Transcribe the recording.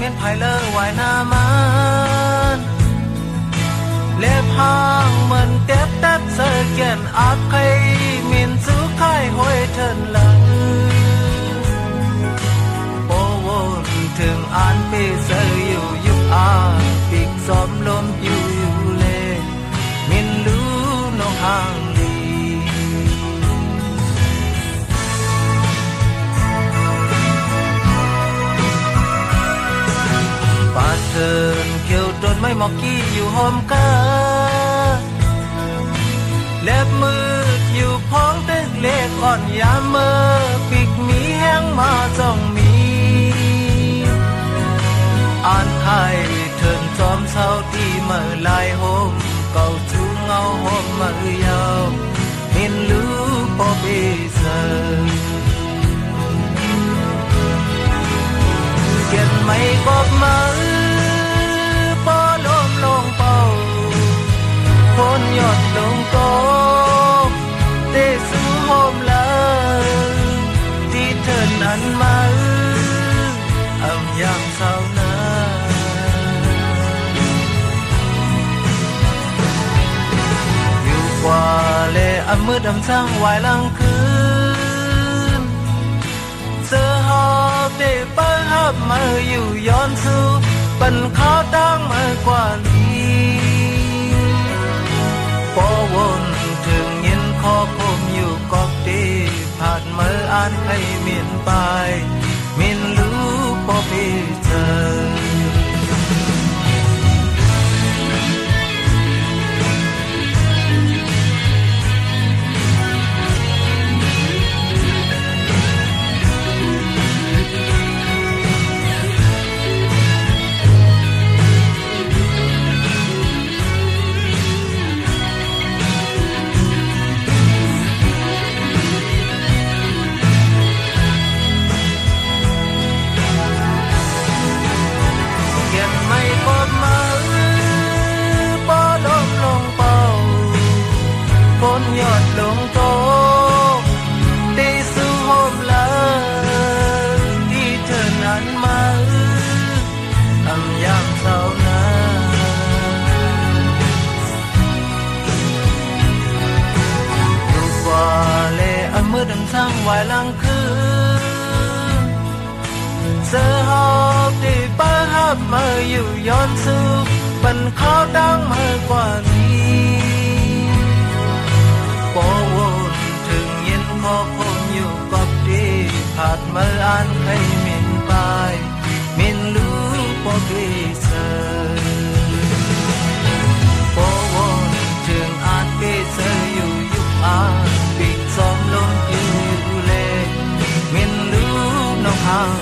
เมียนไผ่เลอไว้หน้ามันเล็บห้างเหมือนเต็บเต็บเสือเกียนอักไข่มินสู้ไข่ห้อยเทินหลังโปวนถึงอ่านเปเสืออยู่ยุบอาปีกซ้อมลมอยู่เลมินรู้น้องห่างดีปาเทินเขียวต้นไม้หมอกกี้อยู่หอมกาเล็บมืออยู่พ้องตึกเล็กอ่อนยามเมื่อปีกมีแห้งมาจ้องมีอ่านไข่เทินจอมเศร้าที่เมื่อลายโฮมเก่าชูเงาโฮมเมื่อยาวมินรู้ปอเบเซอเก็บไม่กบมือปอลมลงเป่าคนหยดลงโตเตสู้โฮมเลยที่เธอนั้นมาอ่ำยามเศร้านาอยู่กว่าเลอ่ำมืดอ่ำช่างวายลังคืนเสื้อหอบเตเปิ้ลหับมาอยู่ย้อนสู้ปันข้าวตั้งมากว่านี้พอวนถึงยินคอคมอยู่กอกดีผ่านเมื่ออ่านให้มินไปมินรู้พอไปเจอยอดลงโตตีสู้โฮมเลยที่เธอนั้นมาอ่ำยามเศร้านาดูกว่าเลอ่ำมืดอ่ำช่างวายลังคืนเสื้อหอบที่ป้าหับมาอยู่ย้อนสู้ปันข้าวตั้งมากว่านี้พอวนถึงยินคอคมอยู่กับดีผ่านเมื่ออ่านให้มินไปมินรู้พอดีเสยพอวนถึงอ่านเกเสยอยู่ยุบอ่านปีกซ้อมลมอยู่เลมินรู้น้องห่าง